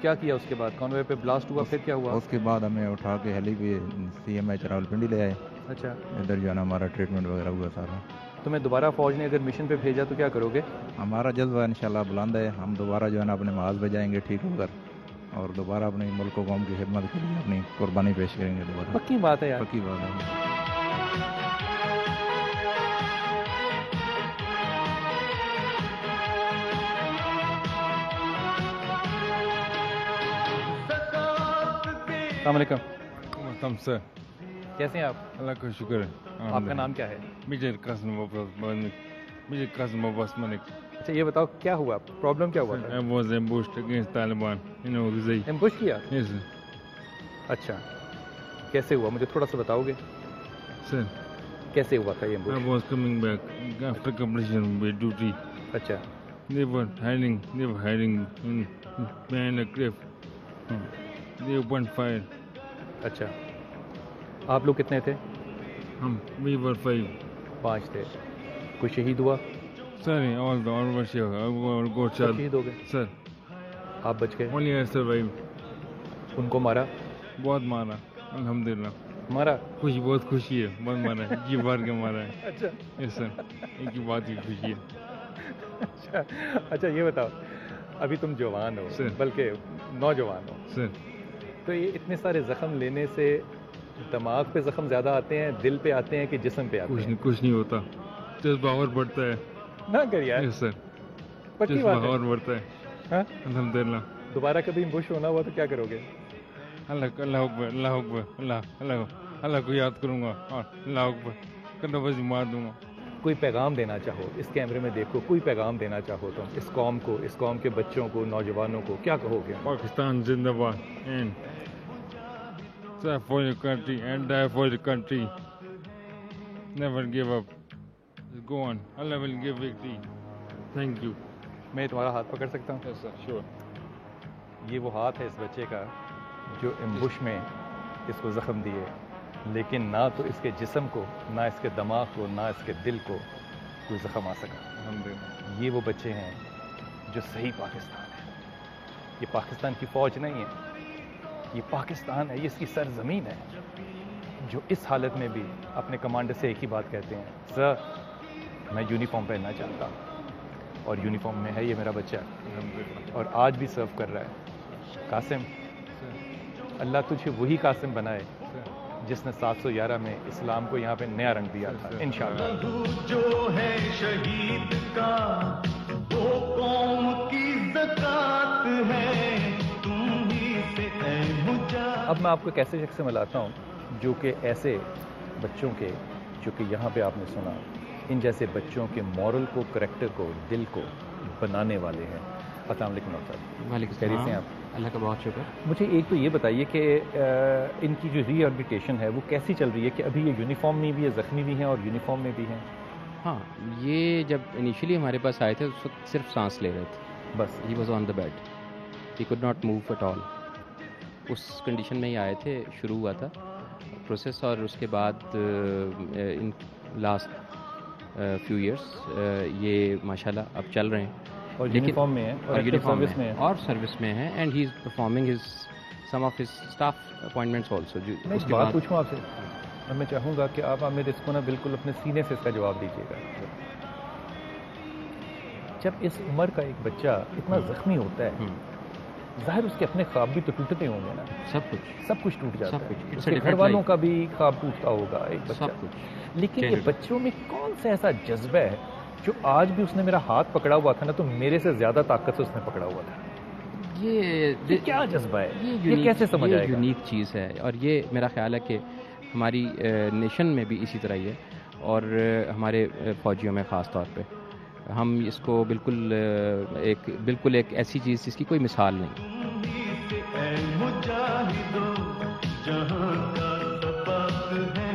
کیا کیا اس کے بعد؟ کانوے پہ بلاسٹ ہوا، پھر کیا ہوا؟ اس کے بعد ہمیں اٹھا کے ہیلی پہ CMH راولپنڈی لے آئے. اچھا، ادھر جو ہے نا ہمارا ٹریٹمنٹ وغیرہ ہوا سارا. تمہیں دوبارہ فوج نے اگر مشن پہ بھیجا تو کیا کرو گے؟ ہمارا جذبہ انشاءاللہ بلند ہے. ہم دوبارہ جو ہے نا اپنے محاذ پہ جائیں گے ٹھیک ہو کر, اور دوبارہ اپنے ملک و قوم کی خدمت کے لیے اپنی قربانی پیش کریں گے دوبارہ. پکی بات ہے یار. پکی بات ہے. السلام علیکم. وعلیکم سر. کیسے ہیں آپ؟ اللہ کا شکر ہے. آپ کا نام کیا ہے؟ مجھے قاسم عباس ملک. اچھا یہ بتاؤ کیا ہوا، پرابلم کیا ہوا تھا؟ I was ambushed against Taliban in Oghuzai. Ambush کیا؟ Yes sir. اچھا کیسے ہوا، مجھے تھوڑا سا بتاؤ گے Sir, کیسے ہوا تھا یہ I ambush? was coming back after completion of my duty. اچھا. They were hiding in behind a cliff. They opened fire. اچھا آپ لوگ کتنے تھے؟ We were 5. 5 تھے. کوئی شہید ہوا؟ Sorry, all were shot. All got sub shot. شہید ہو گئے؟ Sir, آپ بچ گئے؟ only I survived. ان کو مارا؟ بہت مارا الحمدللہ. مارا؟ خوشی بہت خوشی ہے, بہت مارا ہے, جی بار کے مارا ہے. اچھا یس سر, ایک کی بات کی خوشی ہے. اچھا. اچھا یہ بتاؤ ابھی تم جوان ہو Sir. بلکہ نوجوان ہو, سر تو یہ اتنے سارے زخم لینے سے دماغ پہ زخم زیادہ آتے ہیں، دل پہ آتے ہیں کہ جسم پہ آتے ہیں؟ کچھ نہیں ہوتا, جذبہ اور بڑھتا ہے. نہ کر یار. یس سر, پکی جذبہ بات اور ہے. بڑھتا ہے ہاں الحمدللہ. دوبارہ کبھی بش ہونا ہوا تو کیا کرو گے؟ اللہ اکبر, اللہ اکبر, اللہ کو یاد کروں گا اور اللہ اکبر کرنا بس مار دوں گا. کوئی پیغام دینا چاہو, اس کیمرے میں دیکھو, کوئی پیغام دینا چاہو تم اس قوم کو, اس قوم کے بچوں کو, نوجوانوں کو, کیا کہو گے؟ پاکستان زندہ باد, and serve for your country and die for your country. Never give up. Just go on. Allah will give victory. Thank you. میں تمہارا ہاتھ پکڑ سکتا ہوں؟ Yes sir, sure. یہ وہ ہاتھ ہے اس بچے کا جو ایمبوش میں اس کو زخم دیے, لیکن نہ تو اس کے جسم کو, نہ اس کے دماغ کو, نہ اس کے دل کو کوئی زخم آ سکا. الحمدللہ. یہ وہ بچے ہیں جو صحیح پاکستان ہے. یہ پاکستان کی فوج نہیں ہے, یہ پاکستان ہے, یہ اس کی سرزمین ہے, جو اس حالت میں بھی اپنے کمانڈر سے ایک ہی بات کہتے ہیں, سر میں یونیفارم پہننا چاہتا ہوں. اور یونیفارم میں ہے یہ میرا بچہ, اور آج بھی سرو کر رہا ہے. قاسم, اللہ تجھے وہی قاسم بنائے جس نے 711 میں اسلام کو یہاں پہ نیا رنگ دیا تھا انشاءاللہ. لہو جو ہے شہید کا وہ قوم کی زکات ہے, تم ہی سے اے مجاہد. اب میں آپ کو ایک ایسے شخص سے ملاتا ہوں جو کہ ایسے بچوں کے, جو کہ یہاں پہ آپ نے سنا, ان جیسے بچوں کے مورل کو, کریکٹر کو, دل کو بنانے والے ہیں. السلام علیکم ڈاکٹر. وعلیکم خیریت سے ہیں السلام. اللہ کا بہت شکر. مجھے ایک تو یہ بتائیے کہ ان کی جو ری ایبلیٹیشن ہے وہ کیسی چل رہی ہے, کہ ابھی یہ یونیفارم میں بھی ہے, زخمی بھی ہیں اور یونیفارم میں بھی ہیں؟ ہاں, یہ جب انیشلی ہمارے پاس آئے تھے اس وقت صرف سانس لے رہے تھے, بس. He was on the bed, he could not move at all. اس کنڈیشن میں ہی آئے تھے, شروع ہوا تھا پروسیس, اور اس کے بعد ان لاسٹ فیو ایئرس یہ ماشاءاللہ اب چل رہے ہیں, اور یونیفارم میں ہے, اور یونیفارم سروس میں ہے, اور سروس میں ہیں, and he is performing his some of his staff appointments also. میں ایک بات پوچھوں آپ سے, اور میں چاہوں گا کہ آپ میرے اس کو نا بالکل اپنے سینے سے اس کا جواب دیجیے گا. جب اس عمر کا ایک بچہ اتنا زخمی ہوتا ہے, ظاہر اس کے اپنے خواب بھی تو ٹوٹتے ہوں گے نا. سب کچھ ٹوٹ جاتا ہے, اس کے گھر والوں کا بھی خواب ٹوٹتا ہوگا ایک بچہ. لیکن یہ بچوں میں کون سا ایسا جذبہ ہے جو آج بھی اس نے میرا ہاتھ پکڑا ہوا تھا نا, تو میرے سے زیادہ طاقت سے اس نے پکڑا ہوا تھا. یہ کیا جذبہ ہے, یہ کیسے سمجھ آئے گا؟ یونیک چیز ہے, اور یہ میرا خیال ہے کہ ہماری نیشن میں بھی اسی طرح ہی ہے, اور ہمارے فوجیوں میں خاص طور پہ ہم اس کو بالکل ایک ایسی چیز جس کی کوئی مثال نہیں. اے مجاہدو جہاں کا سبق ہے.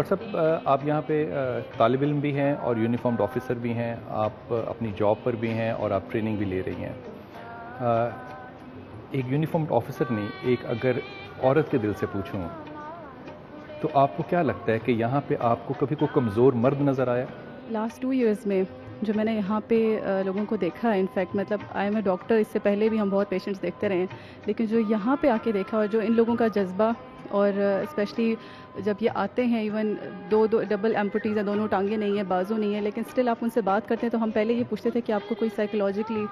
ڈاکٹر صاحب آپ یہاں پہ طالب علم بھی ہیں اور یونیفارمڈ آفیسر بھی ہیں، آپ اپنی جاب پر بھی ہیں اور آپ ٹریننگ بھی لے رہی ہیں. ایک یونیفارمڈ آفیسر نہیں، ایک اگر عورت کے دل سے پوچھوں تو آپ کو کیا لگتا ہے کہ یہاں پہ آپ کو کبھی کوئی کمزور مرد نظر آیا؟ لاسٹ 2 ایئرز میں جو میں نے یہاں پہ لوگوں کو دیکھا ہے، انفیکٹ مطلب آئی ایم اے ڈاکٹر، اس سے پہلے بھی ہم بہت پیشنٹس دیکھتے رہے ہیں، لیکن جو یہاں پہ آ کے دیکھا اور جو ان لوگوں کا جذبہ، اور اسپیشلی جب یہ آتے ہیں، ایون دو ڈبل ایمپوٹیز ہیں، دونوں ٹانگیں نہیں ہیں، بازو نہیں ہیں، لیکن اسٹل آپ ان سے بات کرتے ہیں تو ہم پہلے یہ پوچھتے تھے کہ آپ کو کوئی سائیکولوجیکلی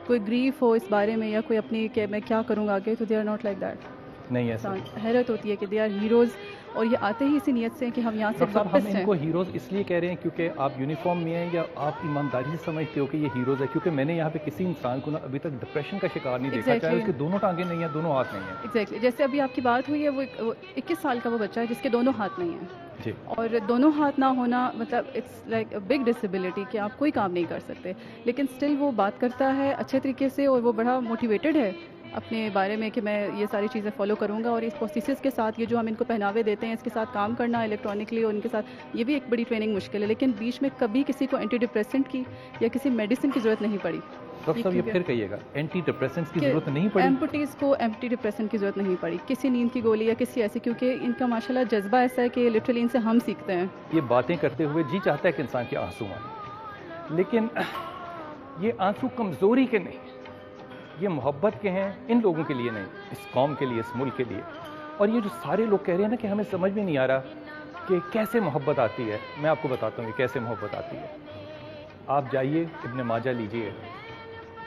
کوئی گریف ہو اس بارے میں، یا کوئی اپنی کہ میں کیا کروں گا آگے، تو they are not like that. نہیں ایسا. حیرت ہوتی ہے کہ دے آر ہیروز، اور یہ آتے ہی اسی نیت سے کہ ہم یہاں سے واپس ہم ان کو ہیروز اس لیے کہہ رہے ہیں کیونکہ آپ یونیفارم میں ہیں، یا آپ ایمانداری سے سمجھتے ہو کہ یہ ہیروز ہے؟ کیونکہ میں نے یہاں پہ کسی انسان کو ابھی تک ڈپریشن کا شکار نہیں دیکھا، چاہے اس کے دونوں ٹانگیں نہیں ہیں، دونوں ہاتھ نہیں ہیں. ایگزیکٹلی جیسے ابھی آپ کی بات ہوئی ہے، وہ 21 سال کا وہ بچہ ہے جس کے دونوں ہاتھ نہیں ہیں. جی. اور دونوں ہاتھ نہ ہونا مطلب it's like a big disability کہ آپ کوئی کام نہیں کر سکتے، لیکن اسٹل وہ بات کرتا ہے اچھے طریقے سے، اور وہ بڑا موٹیویٹڈ ہے اپنے بارے میں کہ میں یہ ساری چیزیں فالو کروں گا. اور اس پروسیسز کے ساتھ یہ جو ہم ان کو پہناوے دیتے ہیں، اس کے ساتھ کام کرنا الیکٹرانکلی، اور ان کے ساتھ یہ بھی ایک بڑی ٹریننگ مشکل ہے. لیکن بیچ میں کبھی کسی کو اینٹی ڈپریسنٹ کی یا کسی میڈیسن کی ضرورت نہیں پڑی. ڈاکٹر صاحب یہ پھر کہیے گا، اینٹی ڈپریسنٹس کی ضرورت نہیں پڑی؟ ایمپوٹیز کو اینٹی ڈپریسنٹ کی ضرورت نہیں پڑی، کسی نیند کی گولی یا کسی ایسی، کیونکہ ان کا ماشاءاللہ جذبہ ایسا ہے کہ لٹرلی ان سے ہم سیکھتے ہیں. یہ باتیں کرتے ہوئے جی چاہتا ہے کہ انسان کے آنسو آئیں، لیکن یہ آنسو کمزوری کے نہیں، یہ محبت کے ہیں، ان لوگوں کے لیے نہیں، اس قوم کے لیے، اس ملک کے لیے. اور یہ جو سارے لوگ کہہ رہے ہیں نا کہ ہمیں سمجھ میں نہیں آ رہا کہ کیسے محبت آتی ہے، میں آپ کو بتاتا ہوں یہ کیسے محبت آتی ہے. آپ جائیے ابن ماجہ لیجئے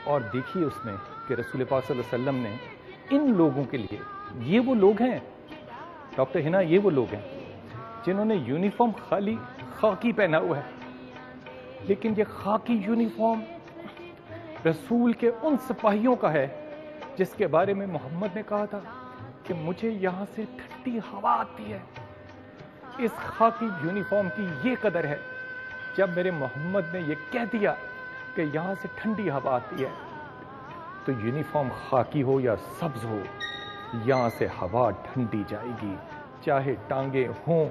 اور دیکھیے اس میں کہ رسول پاک صلی اللہ علیہ وسلم نے ان لوگوں کے لیے، یہ وہ لوگ ہیں ڈاکٹر ہنا، یہ وہ لوگ ہیں جنہوں نے یونیفارم خالی خاکی پہنا ہوا ہے، لیکن یہ خاکی یونیفارم رسول کے ان سپاہیوں کا ہے جس کے بارے میں محمد نے کہا تھا کہ مجھے یہاں سے ٹھنڈی ہوا آتی ہے. اس خاکی یونیفارم کی یہ قدر ہے، جب میرے محمد نے یہ کہہ دیا کہ یہاں سے ٹھنڈی ہوا آتی ہے، تو یونیفارم خاکی ہو یا سبز ہو، یہاں سے ہوا ٹھنڈی جائے گی، چاہے ٹانگیں ہوں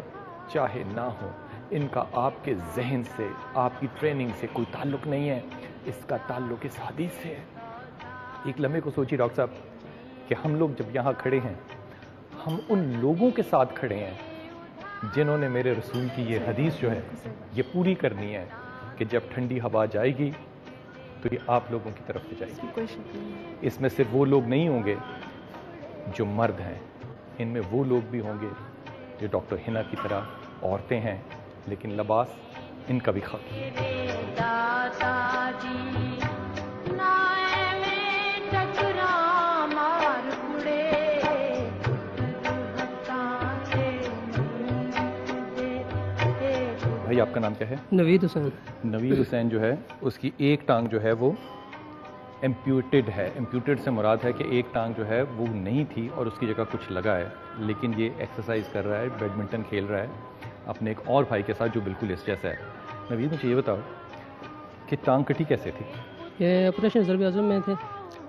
چاہے نہ ہوں. ان کا آپ کے ذہن سے، آپ کی ٹریننگ سے کوئی تعلق نہیں ہے، اس کا تعلق اس حدیث سے ہے. ایک لمحے کو سوچیے ڈاکٹر صاحب کہ ہم لوگ جب یہاں کھڑے ہیں، ہم ان لوگوں کے ساتھ کھڑے ہیں جنہوں نے میرے رسول کی یہ حدیث جو ہے یہ پوری کرنی ہے کہ جب ٹھنڈی ہوا جائے گی تو یہ آپ لوگوں کی طرف سے جائے گی. اس میں صرف وہ لوگ نہیں ہوں گے جو مرد ہیں، ان میں وہ لوگ بھی ہوں گے جو ڈاکٹر ہنا کی طرح عورتیں ہیں، لیکن لباس ان کا بھی خاکی ہے. بھائی آپ کا نام کیا ہے؟ نوید حسین. نوید حسین جو ہے اس کی ایک ٹانگ جو ہے وہ امپیوٹیڈ ہے. امپیوٹیڈ سے مراد ہے کہ ایک ٹانگ جو ہے وہ نہیں تھی اور اس کی جگہ کچھ لگا ہے، لیکن یہ ایکسرسائز کر رہا ہے، بیڈمنٹن کھیل رہا ہے اپنے ایک اور بھائی کے ساتھ جو بالکل اس جیسا ہے. نوید مجھے یہ بتاؤ کہ ٹانگ کٹی کیسے تھی؟ یہ آپریشن ضرب اعظم میں تھے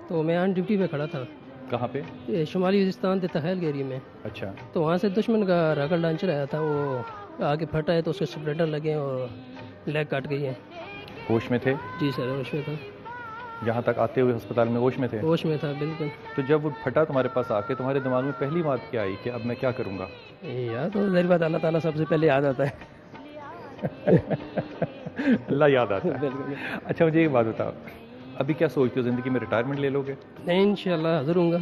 تو میں آن ڈیوٹی پہ کھڑا تھا. کہاں پہ؟ یہ شمالی وزستان تحیل کے ایریا میں. اچھا. تو وہاں سے دشمن کا راکٹ لانچر آیا تھا، وہ آگے پھٹا ہے تو اس کے سپریٹر لگے اور لیگ کٹ گئی ہے. ہوش میں تھے؟ جی سر ہوش میں تھا. یہاں تک آتے ہوئے ہسپتال میں ہوش میں تھے؟ ہوش میں تھا بالکل. تو جب وہ پھٹا تمہارے پاس آ کے تمہارے دماغ میں پہلی بات کیا آئی کہ اب میں کیا کروں گا؟ یار تو ظاہر بات اللہ تعالیٰ سب سے پہلے یاد آتا ہے. اللہ یاد آتا ہے. اچھا مجھے ایک بات بتاؤ، ابھی کیا سوچتے ہو، زندگی میں ریٹائرمنٹ لے لو گے؟ نہیں انشاءاللہ حاضر ہوں گا.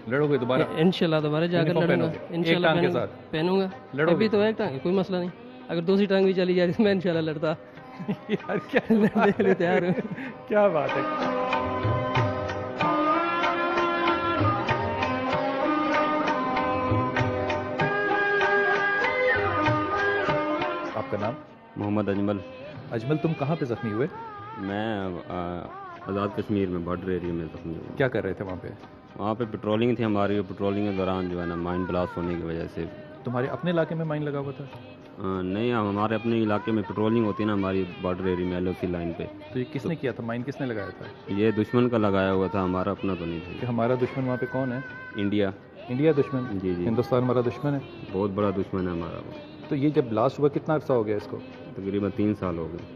لڑو گے دوبارہ؟ انشاءاللہ دوبارہ جا کر لڑوں گا. انشاءاللہ پہنوں گا. ابھی تو ایک ٹانگ کوئی مسئلہ نہیں، اگر دوسری ٹانگ بھی چلی جائے تو میں انشاءاللہ لڑتا. یار کیا تیار ہوں. کیا بات ہے. آپ کا نام؟ محمد اجمل. اجمل تم کہاں پہ زخمی ہوئے؟ میں آزاد کشمیر میں بارڈر ایریا میں زخمی ہوا. کیا کر رہے تھے وہاں پہ؟ وہاں پہ پٹرولنگ تھی ہماری، پٹرولنگ کے دوران جو ہے نا مائن بلاسٹ ہونے کی وجہ سے. تمہارے اپنے علاقے میں مائن لگا ہوا تھا؟ نہیں، ہمارے اپنے علاقے میں پٹرولنگ ہوتی ہے نا ہماری بارڈر ایریا میں، LOC لائن پہ. تو یہ کس نے کیا تھا؟ مائن کس نے لگایا تھا؟ یہ دشمن کا لگایا ہوا تھا، ہمارا اپنا تو نہیں تھا. کہ ہمارا دشمن وہاں پہ کون ہے؟ انڈیا. انڈیا دشمن؟ جی جی. ہندوستان ہمارا دشمن ہے؟ بہت بڑا دشمن ہے ہمارا. تو یہ جب بلاسٹ ہوا کتنا عرصہ ہو گیا اس کو؟ تقریباً 3 سال ہو گئے.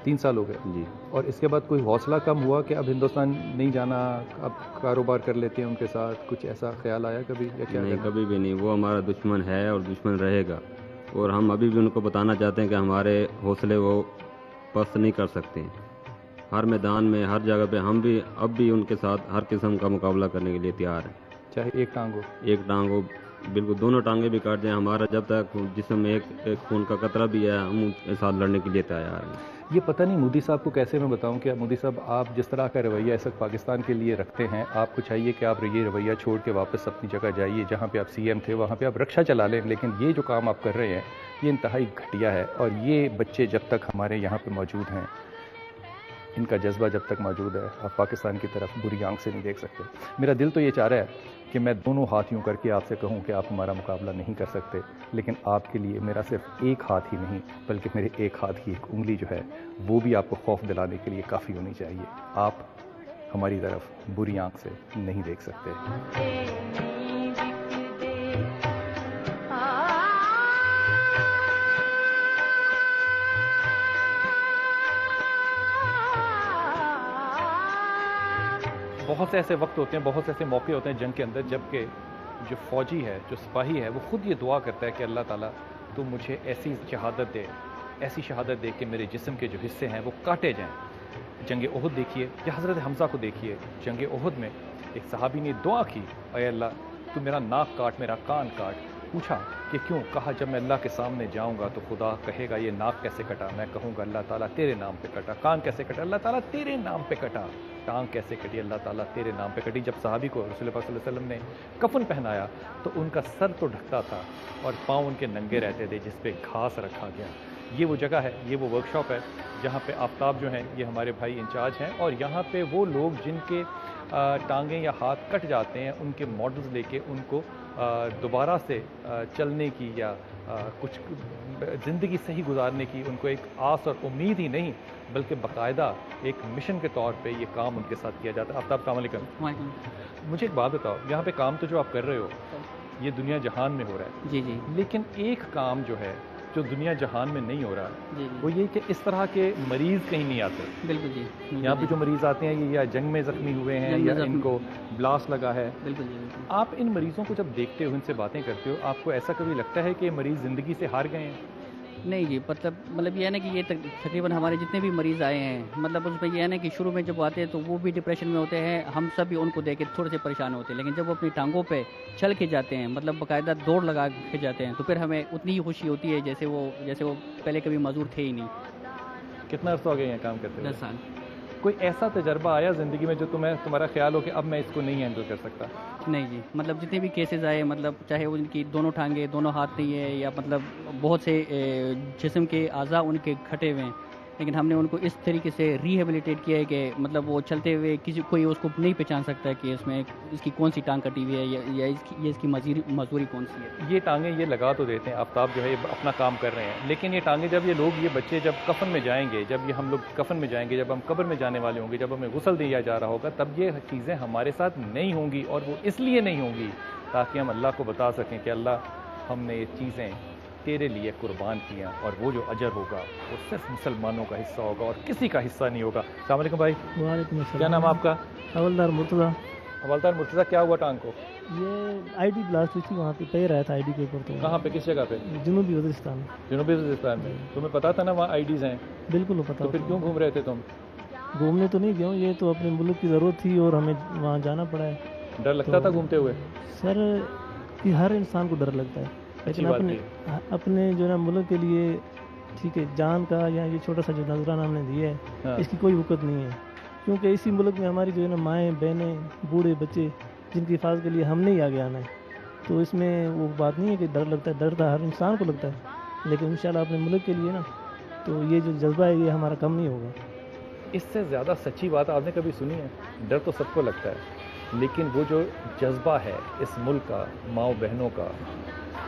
3 سال ہو گئے جی. اور اس کے بعد کوئی حوصلہ کم ہوا کہ اب ہندوستان نہیں جانا، اب کاروبار کر لیتے ہیں ان کے ساتھ؟ کچھ ایسا خیال آیا کبھی یا کیا؟ نہیں، کبھی بھی نہیں. وہ ہمارا دشمن ہے اور دشمن رہے گا، اور ہم ابھی بھی ان کو بتانا چاہتے ہیں کہ ہمارے حوصلے وہ پست نہیں کر سکتے ہیں. ہر میدان میں، ہر جگہ پہ ہم بھی اب بھی ان کے ساتھ ہر قسم کا مقابلہ کرنے کے لیے تیار ہیں. چاہے ایک ٹانگ ہو. ایک ٹانگ ہو، بالکل دونوں ٹانگیں بھی کاٹ جائیں، ہمارا جب تک جسم میں ایک خون کا قطرہ بھی ہے ہم ان کے ساتھ لڑنے کے لیے تیار ہیں. یہ پتہ نہیں مودی صاحب کو کیسے میں بتاؤں کہ مودی صاحب آپ جس طرح کا رویہ اس وقت پاکستان کے لیے رکھتے ہیں، آپ کو چاہیے کہ آپ یہ رویہ چھوڑ کے واپس اپنی جگہ جائیے جہاں پہ آپ سی ایم تھے، وہاں پہ آپ رکشا چلا لیں. لیکن یہ جو کام آپ کر رہے ہیں یہ انتہائی گھٹیا ہے، اور یہ بچے جب تک ہمارے یہاں پہ موجود ہیں، ان کا جذبہ جب تک موجود ہے، آپ پاکستان کی طرف بری آنکھ سے نہیں دیکھ سکتے. میرا دل تو یہ چاہ رہا ہے کہ میں دونوں ہاتھ یوں کر کے آپ سے کہوں کہ آپ ہمارا مقابلہ نہیں کر سکتے، لیکن آپ کے لیے میرا صرف ایک ہاتھ ہی نہیں بلکہ میرے ایک ہاتھ کی ایک انگلی جو ہے وہ بھی آپ کو خوف دلانے کے لیے کافی ہونی چاہیے. آپ ہماری طرف بری آنکھ سے نہیں دیکھ سکتے. بہت سے ایسے وقت ہوتے ہیں، بہت سے ایسے موقع ہوتے ہیں جنگ کے اندر جب کہ جو فوجی ہے، جو سپاہی ہے، وہ خود یہ دعا کرتا ہے کہ اللہ تعالیٰ تو مجھے ایسی شہادت دے، ایسی شہادت دے کہ میرے جسم کے جو حصے ہیں وہ کاٹے جائیں. جنگ احد دیکھیے یا حضرت حمزہ کو دیکھیے. جنگ احد میں ایک صحابی نے دعا کی، اے اللہ تو میرا ناک کاٹ، میرا کان کاٹ. پوچھا کہ کیوں؟ کہا جب میں اللہ کے سامنے جاؤں گا تو خدا کہے گا یہ ناک کیسے کٹا، میں کہوں گا اللہ تعالیٰ تیرے نام پہ کٹا. کان کیسے کٹا؟ اللہ تعالیٰ تیرے نام پہ کٹا. ٹانگ کیسے کٹی؟ اللہ تعالیٰ تیرے نام پہ کٹی. جب صحابی کو رسول اللہ صلی اللہ علیہ وسلم نے کفن پہنایا تو ان کا سر تو ڈھکتا تھا اور پاؤں ان کے ننگے رہتے تھے جس پہ گھاس رکھا گیا. یہ وہ جگہ ہے، یہ وہ ورک شاپ ہے جہاں پہ آفتاب جو ہیں یہ ہمارے بھائی انچارج ہیں، اور یہاں پہ وہ لوگ جن کے ٹانگیں یا ہاتھ کٹ جاتے ہیں ان کے ماڈلز لے کے ان کو دوبارہ سے چلنے کی یا کچھ زندگی صحیح گزارنے کی ان کو ایک آس اور امید ہی نہیں بلکہ باقاعدہ ایک مشن کے طور پہ یہ کام ان کے ساتھ کیا جاتا ہے. آفتاب السلام علیکم. مجھے ایک بات بتاؤ، یہاں پہ کام تو جو آپ کر رہے ہو یہ دنیا جہان میں ہو رہا ہے. جی جی. لیکن ایک کام جو ہے جو دنیا جہان میں نہیں ہو رہا جی وہ یہ کہ اس طرح کے مریض کہیں نہیں آتے. بالکل جی. یہاں پہ جو مریض آتے ہیں یہ یا جنگ میں زخمی ہوئے ہیں یا ان کو بلاسٹ لگا ہے. بالکل جی. آپ ان مریضوں کو جب دیکھتے ہو، ان سے باتیں کرتے ہو، آپ کو ایسا کبھی لگتا ہے کہ مریض زندگی سے ہار گئے ہیں؟ نہیں جی، مطلب یہ ہے نا کہ یہ تقریباً ہمارے جتنے بھی مریض آئے ہیں، مطلب اس میں یہ ہے نا کہ شروع میں جب آتے ہیں تو وہ بھی ڈپریشن میں ہوتے ہیں، ہم سب بھی ان کو دیکھ کے تھوڑے سے پریشان ہوتے ہیں، لیکن جب وہ اپنی ٹانگوں پہ چل کے جاتے ہیں، مطلب باقاعدہ دوڑ لگا کے جاتے ہیں، تو پھر ہمیں اتنی ہی خوشی ہوتی ہے جیسے وہ پہلے کبھی معذور تھے ہی نہیں. کتنا عرصہ ہو گیا یہ کام کرتے ہیں؟ 10 سال. کوئی ایسا تجربہ آیا زندگی میں جو تمہارا خیال ہو کہ اب میں اس کو نہیں ہینڈل کر سکتا؟ نہیں جی، مطلب جتنے بھی کیسز آئے، مطلب چاہے ان کی دونوں ٹانگیں، دونوں ہاتھ نہیں ہے، یا مطلب بہت سے جسم کے اعضاء ان کے کھٹے ہوئے ہیں، لیکن ہم نے ان کو اس طریقے سے ریہیبلیٹیٹ کیا ہے کہ مطلب وہ چلتے ہوئے کوئی اس کو نہیں پہچان سکتا کہ اس میں اس کی کون سی ٹانگ کٹی ہوئی ہے یا اس کی معذوری کون سی ہے. یہ ٹانگیں یہ لگا تو دیتے ہیں، آفتاب جو ہے یہ اپنا کام کر رہے ہیں، لیکن یہ ٹانگیں جب یہ بچے جب کفن میں جائیں گے، جب یہ ہم لوگ کفن میں جائیں گے، جب ہم قبر میں جانے والے ہوں گے، جب ہمیں غسل دیا جا رہا ہوگا، تب یہ چیزیں ہمارے ساتھ نہیں ہوں گی. اور وہ اس لیے نہیں ہوں گی تاکہ ہم اللہ کو بتا سکیں کہ اللہ ہم نے یہ چیزیں تیرے لیے قربان کیا، اور وہ جو اجر ہوگا وہ صرف مسلمانوں کا حصہ ہوگا اور کسی کا حصہ نہیں ہوگا. السلام علیکم بھائی. وعلیکم السلام. کیا نام ہے آپ کا؟ حوالدار مرتضیٰ. حوالدار مرتضیٰ، کیا ہوا ٹانگ کو؟ یہ آئی ڈی بلاسٹ ہوئی تھی، وہاں پہ پہ رہا تھا آئی ڈی کے اوپر. تو کہاں پہ، کس جگہ پہ؟ جنوبی وزیرستان. جنوبی وزیرستان میں. تمہیں پتا تھا نا وہاں آئی ڈیز ہیں؟ بالکل پتا. تو پھر کیوں گھوم رہے تھے تم؟ گھومنے تو نہیں گیا ہوں، یہ تو اپنے ملک کی ضرورت تھی اور ہمیں وہاں جانا پڑا ہے. ڈر لگتا تھا گھومتے ہوئے؟ سر ہر انسان کو ڈر لگتا ہے، لیکن اپنے جو نا ملک کے لیے ٹھیک ہے جان کا یا یہ چھوٹا سا جو نذرانہ ہم نے دیا ہے اس کی کوئی وقت نہیں ہے، کیونکہ اسی ملک میں ہماری جو ہے نا مائیں بہنیں بوڑھے بچے جن کی حفاظت کے لیے ہم نے ہی آگے آنا ہے. تو اس میں وہ بات نہیں ہے کہ ڈر لگتا ہے، ڈر تو ہر انسان کو لگتا ہے، لیکن انشاءاللہ اپنے ملک کے لیے نا تو یہ جو جذبہ ہے یہ ہمارا کم نہیں ہوگا. اس سے زیادہ سچی بات آپ نے کبھی سنی ہے؟ ڈر تو سب کو لگتا ہے، لیکن وہ جو جذبہ ہے اس ملک کا، ماؤں بہنوں کا،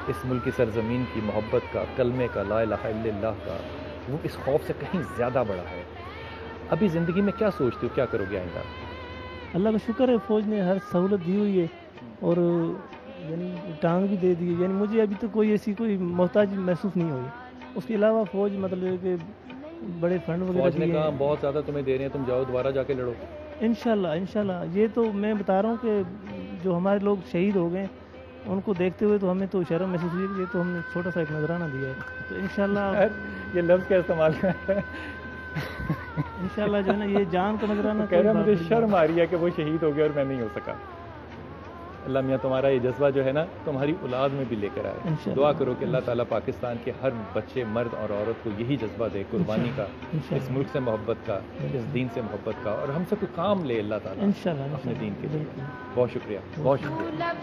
اس ملک کی سرزمین کی محبت کا، کلمے کا، لا الہ الا اللہ کا، وہ اس خوف سے کہیں زیادہ بڑا ہے. ابھی زندگی میں کیا سوچتے ہو، کیا کرو گے آئندہ؟ اللہ کا شکر ہے فوج نے ہر سہولت دی ہوئی ہے، اور یعنی ٹانگ بھی دے دی، یعنی مجھے ابھی تک کوئی ایسی کوئی محتاج محسوس نہیں ہوئی. اس کے علاوہ فوج مطلب کہ بڑے فنڈ وغیرہ فوج نے کہا بہت زیادہ تمہیں دے رہے ہیں، تم جاؤ دوبارہ جا کے لڑو. انشاءاللہ یہ تو میں بتا رہا ہوں کہ جو ہمارے لوگ شہید ہو گئے ان کو دیکھتے ہوئے تو ہمیں تو شرم محسوس ہوئی کہ یہ تو ہم نے چھوٹا سا ایک نذرانہ دیا ہے. تو انشاءاللہ یہ لفظ کا استعمال کر انشاءاللہ جو ہے نا یہ جان کا نذرانہ. کہہ رہا مجھے شرم آ رہی ہے کہ وہ شہید ہو گیا اور میں نہیں ہو سکا. اللہ میاں تمہارا یہ جذبہ جو ہے نا تمہاری اولاد میں بھی لے کر آئے. دعا کرو کہ اللہ تعالیٰ پاکستان کے ہر بچے مرد اور عورت کو یہی جذبہ دے، قربانی کا، اس ملک سے محبت کا، اس دین سے محبت کا، اور ہم سے کوئی کام لے اللہ تعالیٰ اپنے دین کے لیے. بہت شکریہ، بہت شکریہ.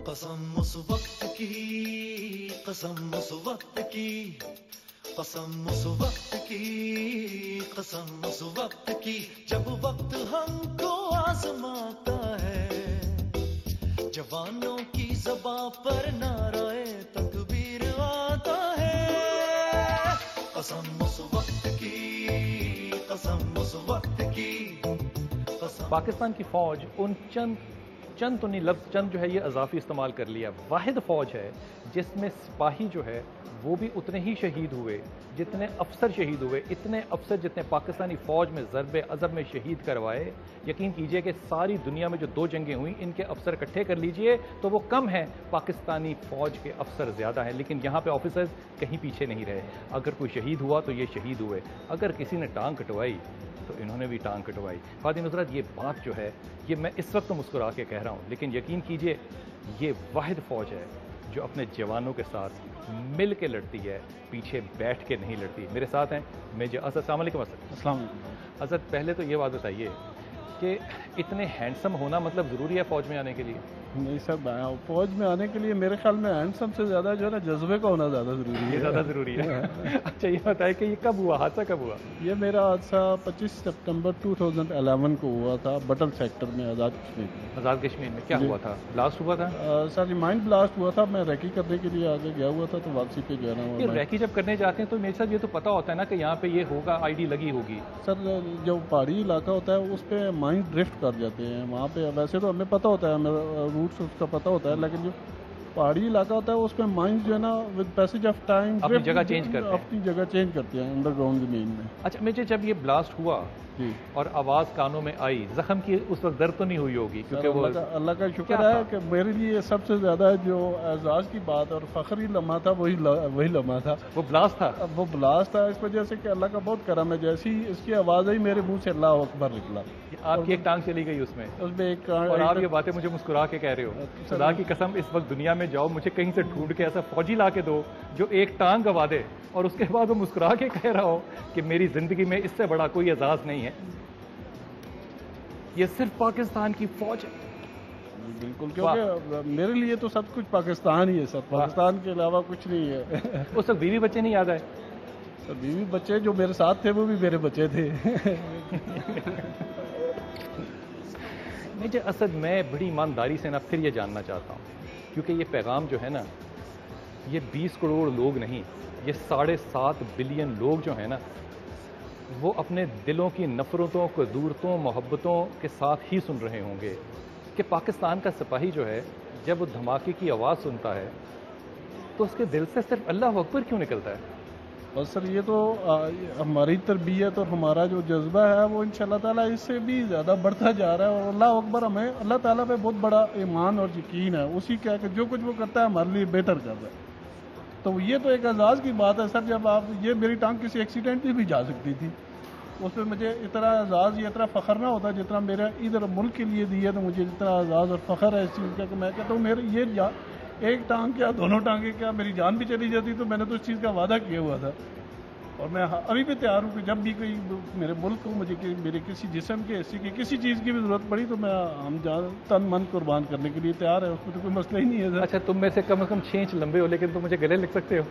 قسم اس وقت کی، قسم اس وقت کی، قسم اس وقت کی، قسم اس وقت کی، جب وقت ہم کو آزماتا ہے، جوانوں کی زباں پر نعرہ تکبیر آتا ہے. قسم اس وقت کی، قسم اس وقت کی. پاکستان کی فوج ان چند تو نہیں، لفظ چند جو ہے یہ اضافی استعمال کر لیا. واحد فوج ہے جس میں سپاہی جو ہے وہ بھی اتنے ہی شہید ہوئے جتنے افسر شہید ہوئے. اتنے افسر جتنے پاکستانی فوج میں ضرب عضب میں شہید کروائے. یقین کیجئے کہ ساری دنیا میں جو 2 جنگیں ہوئیں ان کے افسر اکٹھے کر لیجئے تو وہ کم ہیں، پاکستانی فوج کے افسر زیادہ ہیں. لیکن یہاں پہ آفیسرز کہیں پیچھے نہیں رہے. اگر کوئی شہید ہوا تو یہ شہید ہوئے، اگر کسی نے ٹانگ کٹوائی تو انہوں نے بھی ٹانگ کٹوائی. خواتین حضرات یہ بات جو ہے یہ میں اس وقت مسکرا کے کہہ رہا ہوں، لیکن یقین کیجئے یہ واحد فوج ہے جو اپنے جوانوں کے ساتھ مل کے لڑتی ہے، پیچھے بیٹھ کے نہیں لڑتی. میرے ساتھ ہیں میجر اسد. السلام علیکم اسد. السلام علیکم. اسد پہلے تو یہ بات بتائیے کہ اتنے ہینڈسم ہونا مطلب ضروری ہے فوج میں آنے کے لیے؟ نہیں سر، فوج میں آنے کے لیے میرے خیال میں ہینڈسم سے زیادہ جو ہے نا جذبے کا ہونا زیادہ ضروری ہے. یہ زیادہ ضروری ہے. اچھا یہ بتائیں کہ یہ کب ہوا، حادثہ کب ہوا؟ یہ میرا حادثہ 25 سپتمبر 2011 کو ہوا تھا بٹل سیکٹر میں، آزاد کشمیر میں. آزاد کشمیر میں کیا ہوا تھا؟ بلاسٹ ہوا تھا؟ سر یہ مائنڈ بلاسٹ ہوا تھا. میں ریکی کرنے کے لیے آگے گیا ہوا تھا تو واپسی پہ جو ہے نا ریکی جب کرنے جاتے ہیں تو میرے ساتھ یہ تو پتا ہوتا ہے نا کہ یہاں پہ یہ ہوگا، آئی ڈی لگی ہوگی. سر جو پہاڑی علاقہ ہوتا ہے اس پہ مائنڈ ڈرفٹ کر جاتے ہیں وہاں پہ. ویسے تو ہمیں پتہ ہوتا ہے، ہمیں روٹس اس کا پتہ ہوتا ہے، لیکن جو پہاڑی علاقہ ہوتا ہے اس پہ مائنڈ جو ہے نا ود پیسج آف ٹائم اپنی جگہ چینج کرتے ہیں، اپنی جگہ چینج کرتے ہیں انڈر گراؤنڈ زمین میں. اچھا مجھے جب یہ بلاسٹ ہوا اور آواز کانوں میں آئی، زخم کی اس وقت درد تو نہیں ہوئی ہوگی؟ کیونکہ وہ اللہ کا شکر ہے کہ میرے لیے سب سے زیادہ جو اعزاز کی بات اور فخری لمحہ تھا وہی لمحہ تھا، وہ بلاسٹ تھا. وہ بلاسٹ تھا اس وجہ سے کہ اللہ کا بہت کرم ہے. جیسی اس کی آواز آئی میرے منہ سے اللہ اکبر نکلا. آپ کی ایک ٹانگ چلی گئی اس میں ایک اور آپ یہ باتیں مجھے مسکرا کے کہہ رہے ہو. خدا کی قسم اس وقت دنیا میں جاؤ، مجھے کہیں سے ڈھونڈ کے ایسا فوجی لا کے دو جو ایک ٹانگ گوا دے اور اس کے بعد وہ مسکرا کے کہہ رہا ہو کہ میری زندگی میں اس سے بڑا کوئی اعزاز نہیں ہے. یہ صرف پاکستان کی فوج ہے. بالکل، کیونکہ میرے لیے تو سب کچھ پاکستان ہی ہے سر، پاکستان کے علاوہ کچھ نہیں ہے. اس وقت بیوی بچے نہیں یاد آئے؟ سر بیوی بچے جو میرے ساتھ تھے وہ بھی میرے بچے تھے. میجر اسد میں بڑی ایمانداری سے نا پھر یہ جاننا چاہتا ہوں، کیونکہ یہ پیغام جو ہے نا یہ 20 کروڑ لوگ نہیں، یہ 7.5 بلین لوگ جو ہیں نا وہ اپنے دلوں کی نفرتوں، قدورتوں، محبتوں کے ساتھ ہی سن رہے ہوں گے کہ پاکستان کا سپاہی جو ہے جب وہ دھماکے کی آواز سنتا ہے تو اس کے دل سے صرف اللہ اکبر کیوں نکلتا ہے؟ اور سر یہ تو ہماری تربیت اور ہمارا جو جذبہ ہے وہ انشاءاللہ تعالیٰ اس سے بھی زیادہ بڑھتا جا رہا ہے. اور اللہ اکبر ہمیں اللہ تعالیٰ پہ بہت بڑا ایمان اور یقین ہے، اسی کا کہ جو کچھ وہ کرتا ہے ہمارے لیے بہتر کر رہا ہے. تو یہ تو ایک اعزاز کی بات ہے سر. جب آپ یہ میری ٹانگ کسی ایکسیڈنٹ میں بھی جا سکتی تھی، اس پہ مجھے اتنا اعزاز یا اتنا فخر نہ ہوتا جتنا میرا ادھر ملک کے لیے دیا. تو مجھے اتنا اعزاز اور فخر ہے اس چیز کا کہ میں کہتا ہوں میرے یہ ایک ٹانگ کیا دونوں ٹانگیں کیا میری جان بھی چلی جاتی تو میں نے تو اس چیز کا وعدہ کیا ہوا تھا. اور میں ابھی بھی تیار ہوں کہ جب بھی کوئی میرے ملک کو مجھے میرے کسی جسم کے حصے کی کسی چیز کی بھی ضرورت پڑی تو میں ہم تن من قربان کرنے کے لیے تیار ہے، اس میں تو کوئی مسئلہ ہی نہیں ہے سر. اچھا تم میں سے کم 6 انچ لمبے ہو لیکن تم مجھے گلے لگ سکتے ہو.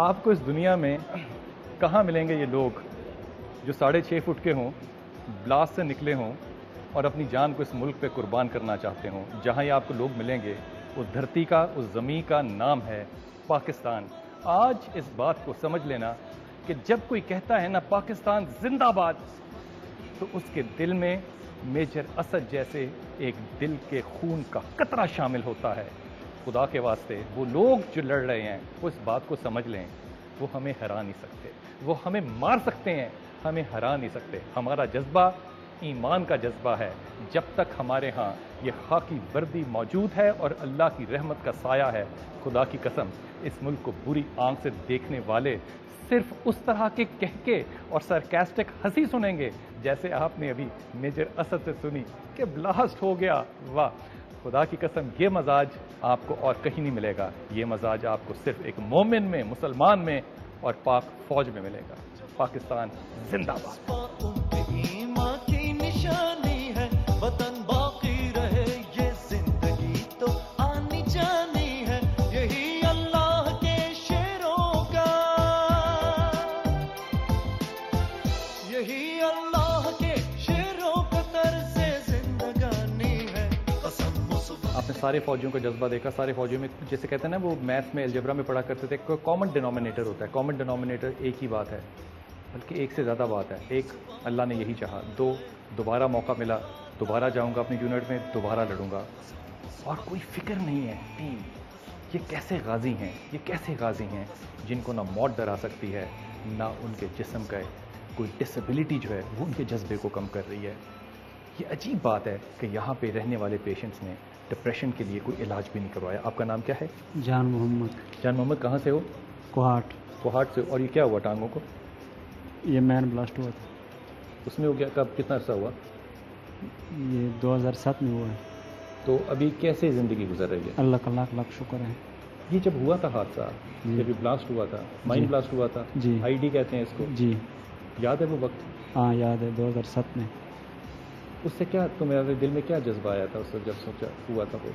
آپ کو اس دنیا میں کہاں ملیں گے یہ لوگ جو 6.5 فٹ کے ہوں، بلاسٹ سے نکلے ہوں اور اپنی جان کو اس ملک پہ قربان کرنا چاہتے ہوں؟ جہاں یہ آپ کو لوگ ملیں گے اس دھرتی کا، اس زمین کا نام ہے پاکستان. آج اس بات کو سمجھ لینا کہ جب کوئی کہتا ہے نا پاکستان زندہ باد، تو اس کے دل میں میجر اسد جیسے ایک دل کے خون کا قطرہ شامل ہوتا ہے. خدا کے واسطے وہ لوگ جو لڑ رہے ہیں وہ اس بات کو سمجھ لیں، وہ ہمیں ہرا نہیں سکتے. وہ ہمیں مار سکتے ہیں، ہمیں ہرا نہیں سکتے. ہمارا جذبہ ایمان کا جذبہ ہے. جب تک ہمارے ہاں یہ خاکی وردی موجود ہے اور اللہ کی رحمت کا سایہ ہے، خدا کی قسم اس ملک کو بری آنکھ سے دیکھنے والے صرف اس طرح کے کہکے اور سرکاسٹک ہنسی سنیں گے جیسے آپ نے ابھی میجر اسد سے سنی کہ بلاسٹ ہو گیا. واہ، خدا کی قسم یہ مزاج آپ کو اور کہیں نہیں ملے گا. یہ مزاج آپ کو صرف ایک مومن میں، مسلمان میں اور پاک فوج میں ملے گا. پاکستان زندہ باد. ایمان کی نشانی ہے وطن باقی رہے، یہ زندگی تو آنی جانی ہے، یہی اللہ کے شیروں کا، یہی اللہ کے شیروں کا طرز زندگانی ہے. آپ نے سارے فوجیوں کا جذبہ دیکھا. سارے فوجیوں میں جیسے کہتے ہیں نا وہ میتھ میں الجبرا میں پڑھا کرتے تھے، کوئی کامن ڈینومینیٹر ہوتا ہے. کامن ڈینومینیٹر ایک ہی بات ہے، بلکہ ایک سے زیادہ بات ہے. ایک، اللہ نے یہی چاہا. 2، دوبارہ موقع ملا، دوبارہ جاؤں گا اپنی یونٹ میں، دوبارہ لڑوں گا. اور کوئی فکر نہیں ہے. 3، یہ کیسے غازی ہیں، یہ کیسے غازی ہیں جن کو نہ موت ڈرا سکتی ہے، نہ ان کے جسم کا کوئی ڈسیبلٹی جو ہے وہ ان کے جذبے کو کم کر رہی ہے. یہ عجیب بات ہے کہ یہاں پہ رہنے والے پیشنٹس نے ڈپریشن کے لیے کوئی علاج بھی نہیں کروایا. آپ کا نام کیا ہے؟ جان محمد. جان محمد، کہاں سے ہو؟ کوہاٹ. کوہاٹ سے. اور یہ کیا ہوا ٹانگوں کو؟ یہ مین بلاسٹ ہوا تھا. اس میں ہو گیا کب، کتنا عرصہ ہوا؟ یہ 2007 میں ہوا ہے. تو ابھی کیسے زندگی گزر رہی ہے؟ اللہ کا لاکھ لاکھ شکر ہے. یہ جب ہوا تھا حادثہ، جب یہ بلاسٹ ہوا تھا، مائن بلاسٹ ہوا تھا، جی IED کہتے ہیں اس کو، جی یاد ہے وہ وقت؟ ہاں یاد ہے، 2007 میں. اس سے کیا تمہارے دل میں کیا جذبہ آیا تھا اس وقت جب سوچا ہوا تھا؟ وہ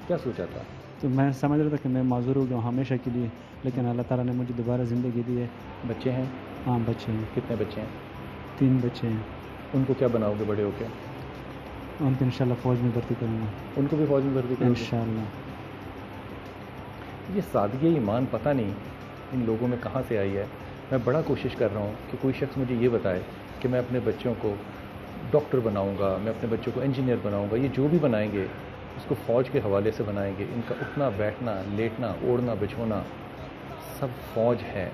کیا سوچا تھا؟ تو میں سمجھ رہا تھا کہ میں معذور ہو گیا ہوں ہمیشہ کے لیے، لیکن اللہ تعالیٰ نے مجھے دوبارہ زندگی دی ہے. بچے ہیں؟ ہاں بچے ہیں. کتنے بچے ہیں؟ 3 بچے ہیں. ان کو کیا بناؤ گے بڑے ہو کے؟ ان کو انشاءاللہ فوج میں بھرتی کروں گا. ان کو بھی فوج میں بھرتی کروں گا انشاءاللہ. یہ سادگی ایمان پتہ نہیں ان لوگوں میں کہاں سے آئی ہے. میں بڑا کوشش کر رہا ہوں کہ کوئی شخص مجھے یہ بتائے کہ میں اپنے بچوں کو ڈاکٹر بناؤں گا، میں اپنے بچوں کو انجینئر بناؤں گا. یہ جو بھی بنائیں گے اس کو فوج کے حوالے سے بنائیں گے. ان کا اٹھنا بیٹھنا، لیٹنا، اوڑھنا بچھونا سب فوج ہے.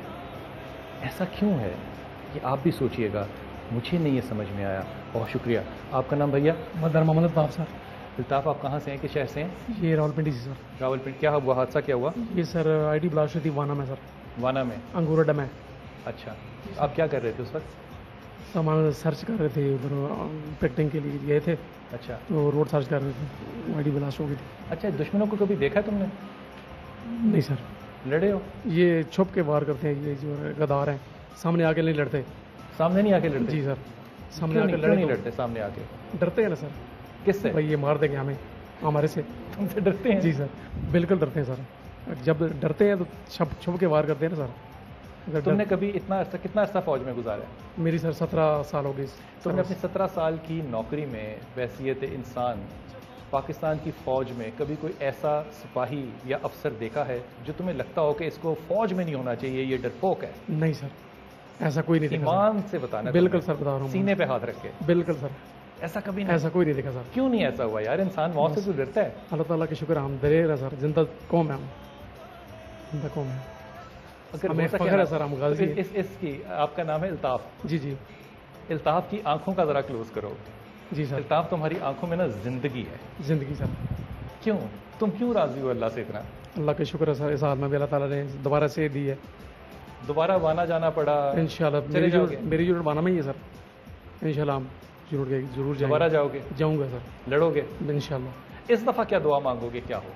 ایسا کیوں ہے؟ یہ آپ بھی سوچئے گا. مجھے نہیں یہ سمجھ میں آیا. بہت شکریہ. آپ کا نام بھیا؟ مدر محمد الطاف سر. الطاف، آپ کہاں سے ہیں، کس شہر سے ہیں؟ یہ راولپنڈی سے سر. راولپنڈی. کیا ہوا حادثہ، کیا ہوا؟ یہ سر IED بلاسٹ ہوئی تھی وانا میں سر. وانا میں؟ انگور اڈا میں. اچھا، آپ کیا کر رہے تھے اس وقت؟ سامان سرچ کر رہے تھے، ادھر پیکٹنگ کے لیے گئے تھے. اچھا، تو روڈ سرچ کر رہے تھے، IED بلاسٹ ہو گئی تھی. اچھا، دشمنوں کو کبھی دیکھا تم نے؟ نہیں سر. لڑے ہو؟ یہ چھپ کے وار کرتے ہیں، یہ جو غدار ہیں، سامنے آ کے نہیں لڑتے. سامنے نہیں آ کے لڑتے؟ جی سر. سامنے آ کے نہیں لڑتے؟ سامنے آ کے ڈرتے ہیں نا سر. کس سے؟ بھائی یہ مار دیں گے ہمیں، ہمارے سے. تم سے ڈرتے ہیں؟ جی سر، بالکل ڈرتے ہیں سر. جب ڈرتے ہیں تو چھپ کے وار کرتے ہیں نا سر. تم نے کبھی اتنا عرصہ، کتنا عرصہ فوج میں گزارا ہے؟ میری سر 17 سال ہو گئی. تم نے اپنی 17 سال کی نوکری میں بحیثیت انسان پاکستان کی فوج میں کبھی کوئی ایسا سپاہی یا افسر دیکھا ہے جو تمہیں لگتا ہو کہ اس کو فوج میں نہیں ہونا چاہیے، یہ ڈرپوک ہے؟ نہیں سر، ایسا کوئی نہیں دیکھا. ایمان سے بتانا. بالکل سر بتا رہا ہوں، سینے پہ ہاتھ رکھ کے. بالکل سر. ایسا کبھی نہیں؟ ایسا کوئی نہیں دیکھا سر. کیوں نہیں ایسا ہوا یار؟ انسان موت سے تو ڈرتا ہے. اللہ تعالیٰ کا شکر ہے، ہم دلیر ہے سر. زندہ قوم ہے، ہم زندہ قوم ہے. ہمیں فخر ہے سر، ہم غازی ہیں. اس کی آپ کا نام ہے الطاف؟ جی جی. الطاف کی آنکھوں کا ذرا کلوز کرو. جی سر. الطاف، تمہاری آنکھوں میں نا زندگی ہے. زندگی سر. کیوں؟ تم کیوں راضی ہو اللہ سے اتنا؟ اللہ کا شکر ہے سر، اس حال میں بھی اللہ تعالیٰ نے دوبارہ سے دی ہے. دوبارہ وانا جانا پڑا؟ انشاءاللہ. میری یونٹ وانا میں ہی ہے سر. انشاءاللہ ہم ضرور جائیں. دوبارہ جاؤ گے؟ جاؤں گا سر. لڑو گے؟ انشاءاللہ. اس دفعہ کیا دعا مانگو گے، کیا ہو؟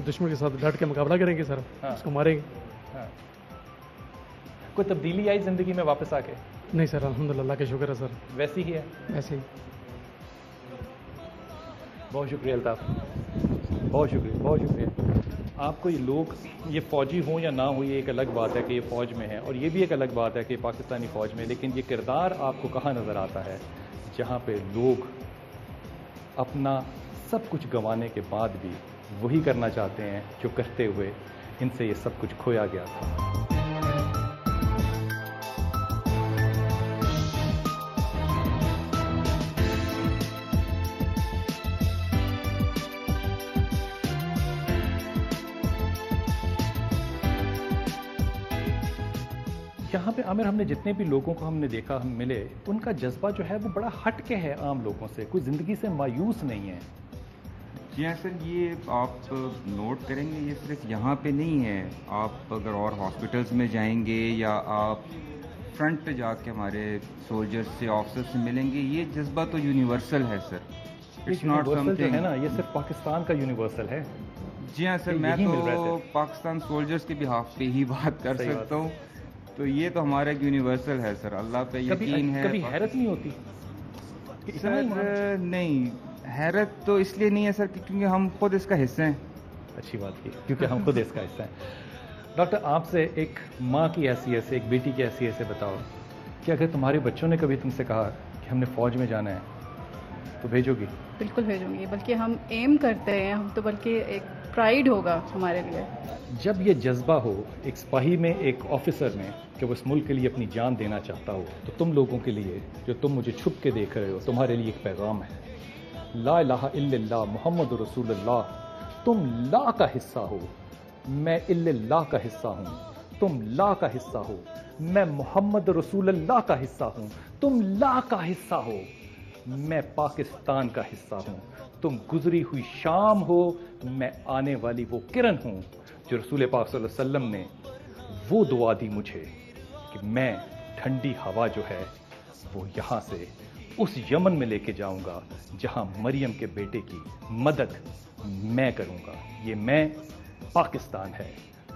دشمن کے ساتھ ڈٹ کے مقابلہ کریں گے سر. اس کو ماریں گے. کوئی تبدیلی آئی زندگی میں واپس آ کے؟ نہیں سر, الحمدللہ, اللہ کا شکر ہے سر. ویسی ہی ہے؟ ویسے ہی. بہت شکریہ الطاف, بہت شکریہ, بہت شکریہ. آپ کو یہ لوگ, یہ فوجی ہوں یا نہ ہوں, یہ ایک الگ بات ہے کہ یہ فوج میں ہے, اور یہ بھی ایک الگ بات ہے کہ پاکستانی فوج میں, لیکن یہ کردار آپ کو کہاں نظر آتا ہے جہاں پہ لوگ اپنا سب کچھ گنوانے کے بعد بھی وہی کرنا چاہتے ہیں جو کرتے ہوئے ان سے یہ سب کچھ کھویا گیا تھا. یہاں پہ عامر, ہم نے جتنے بھی لوگوں کو ہم نے دیکھا, ہم ملے, ان کا جذبہ جو ہے وہ بڑا ہٹ کے ہے عام لوگوں سے, کوئی زندگی سے مایوس نہیں ہے. جی ہاں سر, یہ آپ نوٹ کریں گے, یہ صرف یہاں پہ نہیں ہے. آپ اگر اور ہاسپٹلس میں جائیں گے یا آپ فرنٹ پہ جا کے ہمارے سولجرز سے, آفیسر سے ملیں گے, یہ جذبہ تو یونیورسل ہے سر. اٹس ناٹ سم تھنگ ہے نا, یہ صرف پاکستان کا یونیورسل ہے. جی ہاں سر, میں تو پاکستان سولجرز کے بہاف پہ ہی بات کر سکتا ہوں. تو یہ تو ہمارا ایک یونیورسل ہے سر. اللہ پہ یقین ہے. کبھی حیرت نہیں ہوتی؟ سر نہیں, حیرت تو اس لیے نہیں ہے سر کیونکہ ہم خود اس کا حصہ ہیں. اچھی بات کی, کیونکہ ہم خود اس کا حصہ ہیں. ڈاکٹر, آپ سے ایک ماں کی حیثیت سے, ایک بیٹی کی حیثیت سے بتاؤ کہ اگر تمہارے بچوں نے کبھی تم سے کہا کہ ہم نے فوج میں جانا ہے تو بھیجو گی؟ بالکل بھیجوں گی, بلکہ ہم ایم کرتے ہیں, ہم تو بلکہ ایک پرائیڈ ہوگا ہمارے لیے. جب یہ جذبہ ہو ایک سپاہی میں, ایک آفیسر میں, کہ وہ اس ملک کے لیے اپنی جان دینا چاہتا ہو, تو تم لوگوں کے لیے جو تم مجھے چھپ کے دیکھ رہے ہو, تمہارے لیے ایک پیغام ہے. لا الہ الا اللہ محمد رسول اللہ. تم لا کا حصہ ہو, میں الا اللہ کا حصہ ہوں. تم لا کا حصہ ہو, میں محمد رسول اللہ کا حصہ ہوں. تم لا کا حصہ ہو, میں پاکستان کا حصہ ہوں. تم گزری ہوئی شام ہو, میں آنے والی وہ کرن ہوں جو رسول پاک صلی اللہ علیہ وسلم نے وہ دعا دی مجھے کہ میں ٹھنڈی ہوا جو ہے وہ یہاں سے اس یمن میں لے کے جاؤں گا جہاں مریم کے بیٹے کی مدد میں کروں گا. یہ میں پاکستان ہے.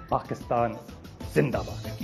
پاکستان زندہ باد.